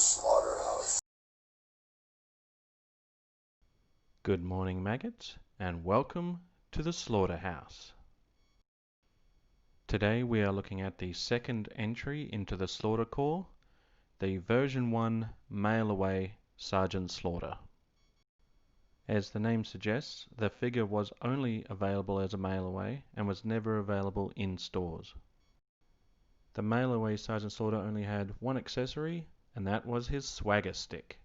Slaughterhouse. Good morning, maggots, and welcome to the Slaughterhouse. Today we are looking at the second entry into the Slaughter Corps, the version 1 Mail Away Sgt Slaughter. As the name suggests, the figure was only available as a mail away and was never available in stores. The Mail Away Sgt Slaughter only had one accessory, and that was his swagger stick.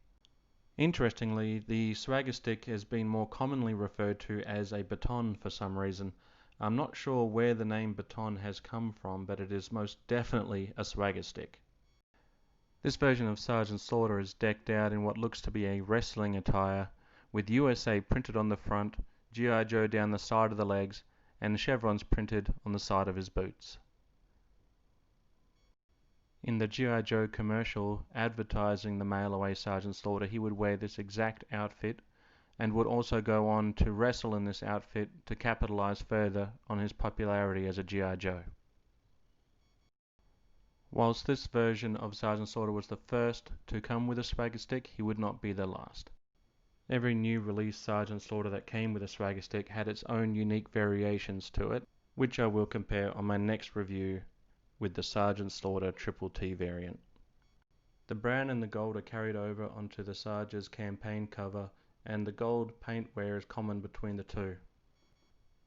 Interestingly, the swagger stick has been more commonly referred to as a baton for some reason. I'm not sure where the name baton has come from, but it is most definitely a swagger stick. This version of Sgt Slaughter is decked out in what looks to be a wrestling attire, with USA printed on the front, G.I.Joe down the side of the legs, and chevrons printed on the side of his boots. In the G.I. Joe commercial advertising the Mail Away Sgt Slaughter, he would wear this exact outfit and would also go on to wrestle in this outfit to capitalize further on his popularity as a G.I. Joe. Whilst this version of Sgt Slaughter was the first to come with a swagger stick, he would not be the last. Every new release Sgt Slaughter that came with a swagger stick had its own unique variations to it, which I will compare on my next review with the Sgt Slaughter Triple T variant. The brown and the gold are carried over onto the Sarge's campaign cover, and the gold paint wear is common between the two.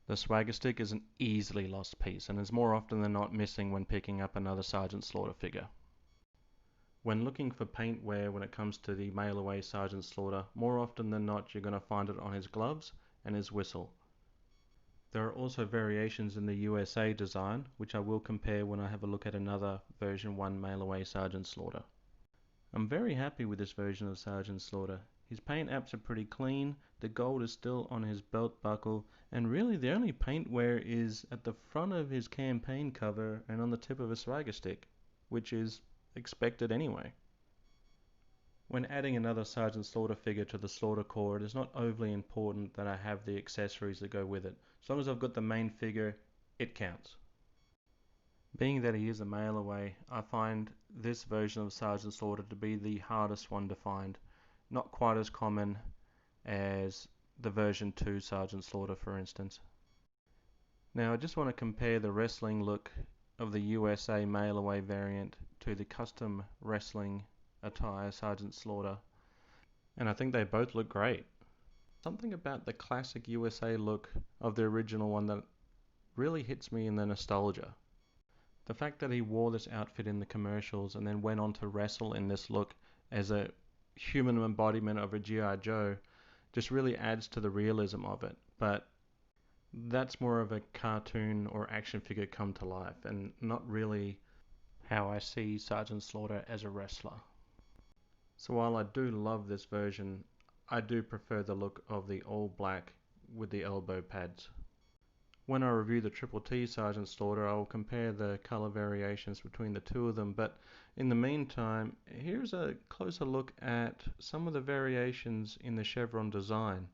The swagger stick is an easily lost piece and is more often than not missing when picking up another Sgt Slaughter figure. When looking for paint wear when it comes to the Mail Away Sgt Slaughter, more often than not you're going to find it on his gloves and his whistle. There are also variations in the USA design, which I will compare when I have a look at another version 1 Mail Away Sgt Slaughter. I'm very happy with this version of Sgt Slaughter. His paint apps are pretty clean, the gold is still on his belt buckle, and really the only paint wear is at the front of his campaign cover and on the tip of a swagger stick, which is expected anyway. When adding another Sgt Slaughter figure to the Slaughter Corps, it is not overly important that I have the accessories that go with it. As long as I've got the main figure, it counts. Being that he is a mail away, I find this version of Sgt Slaughter to be the hardest one to find. Not quite as common as the version 2 Sgt Slaughter, for instance. Now I just want to compare the wrestling look of the USA mail away variant to the custom wrestling attire Sgt Slaughter, and I think they both look great. Something about the classic USA look of the original one that really hits me in the nostalgia. The fact that he wore this outfit in the commercials and then went on to wrestle in this look as a human embodiment of a G.I. Joe just really adds to the realism of it. But that's more of a cartoon or action figure come to life and not really how I see Sgt Slaughter as a wrestler. So while I do love this version, I do prefer the look of the all black with the elbow pads. When I review the Triple T Sgt Slaughter, I will compare the colour variations between the two of them, but in the meantime, here's a closer look at some of the variations in the chevron design.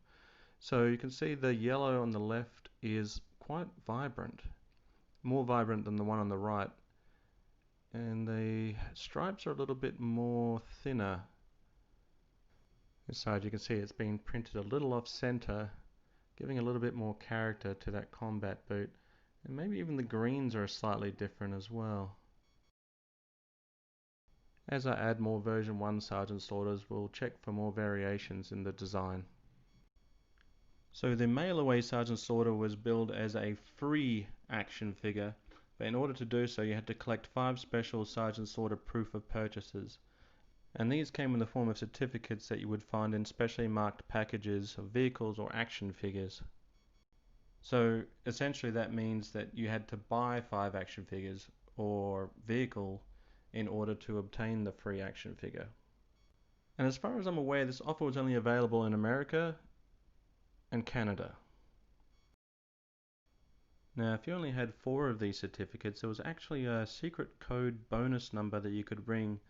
So you can see the yellow on the left is quite vibrant, more vibrant than the one on the right, and the stripes are a little bit more thinner. This side you can see it's been printed a little off center, giving a little bit more character to that combat boot, and maybe even the greens are slightly different as well. As I add more version 1 Sgt Slaughters, we'll check for more variations in the design. So the Mail Away Sgt Slaughter was billed as a free action figure, but in order to do so you had to collect 5 special Sgt Slaughter proof of purchases. And these came in the form of certificates that you would find in specially marked packages of vehicles or action figures. So essentially that means that you had to buy 5 action figures or vehicle in order to obtain the free action figure. And as far as I'm aware, this offer was only available in America and Canada. Now if you only had 4 of these certificates, there was actually a secret code bonus number that you could ring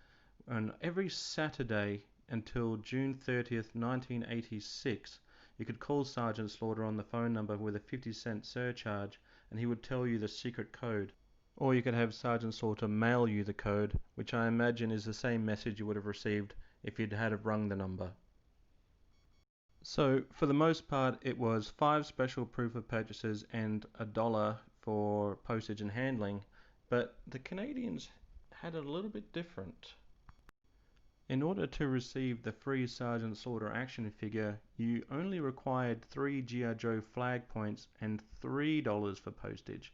on every Saturday until June 30th, 1986. You could call Sgt Slaughter on the phone number with a 50-cent surcharge and he would tell you the secret code. Or you could have Sergeant Slaughter mail you the code, which I imagine is the same message you would have received if you'd had rung the number. So, for the most part, it was 5 special proof of purchases and $1 for postage and handling, but the Canadians had it a little bit different. In order to receive the free Sergeant Slaughter action figure, you only required 3 G.I. Joe flag points and $3 for postage.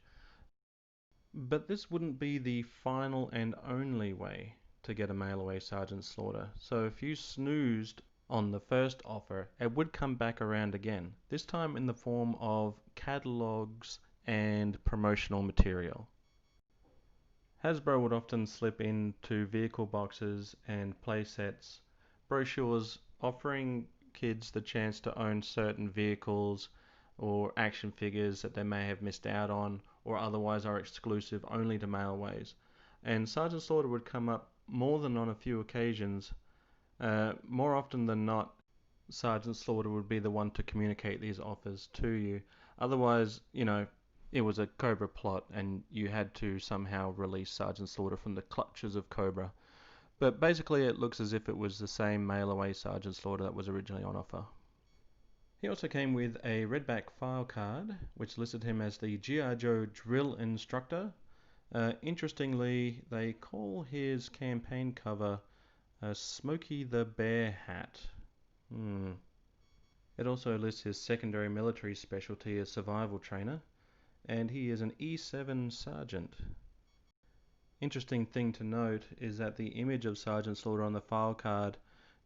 But this wouldn't be the final and only way to get a Mail Away Sgt Slaughter, so if you snoozed on the first offer, it would come back around again, this time in the form of catalogs and promotional material. Hasbro would often slip into vehicle boxes and playsets brochures offering kids the chance to own certain vehicles or action figures that they may have missed out on or otherwise are exclusive only to Mailways. And Sergeant Slaughter would come up more than on a few occasions. More often than not, Sergeant Slaughter would be the one to communicate these offers to you. Otherwise, it was a Cobra plot and you had to somehow release Sergeant Slaughter from the clutches of Cobra. But basically it looks as if it was the same Mail Away Sgt Slaughter that was originally on offer. He also came with a redback file card, which listed him as the G.I. Joe drill instructor. Interestingly, they call his campaign cover Smokey the Bear Hat. It also lists his secondary military specialty as survival trainer, and he is an E7 sergeant. Interesting thing to note is that the image of Sergeant Slaughter on the file card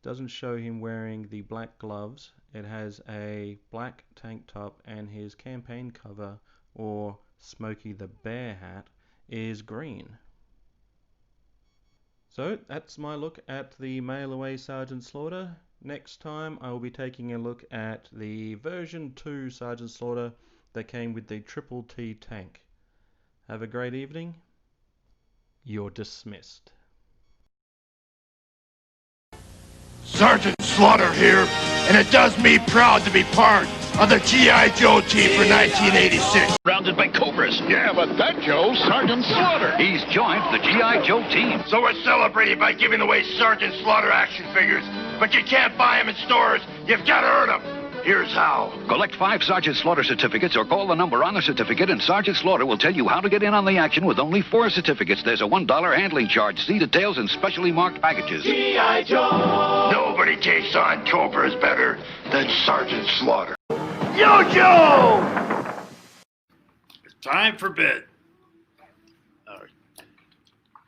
doesn't show him wearing the black gloves. It has a black tank top, and his campaign cover, or Smokey the Bear Hat, is green. So that's my look at the Mail Away Sgt Slaughter. Next time I will be taking a look at the version 2 Sgt Slaughter that came with the Triple T tank. Have a great evening. You're dismissed. Sergeant Slaughter here, and it does me proud to be part of the G.I. Joe team for 1986. Surrounded by Cobras. Yeah, but that Joe's Sergeant Slaughter. He's joined the G.I. Joe team. So we're celebrating by giving away Sergeant Slaughter action figures, but you can't buy them in stores. You've got to earn them. Here's how. Collect 5 Sergeant Slaughter certificates or call the number on the certificate, and Sergeant Slaughter will tell you how to get in on the action with only 4 certificates. There's a $1 handling charge. See details in specially marked packages. G.I. Joe! Nobody takes on Cobras better than Sergeant Slaughter. Yo, Joe! Time for bed.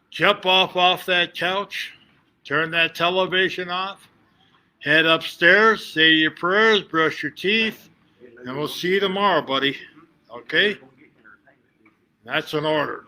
Jump off that couch, turn that television off, head upstairs, say your prayers, brush your teeth, and we'll see you tomorrow, buddy. Okay? That's an order.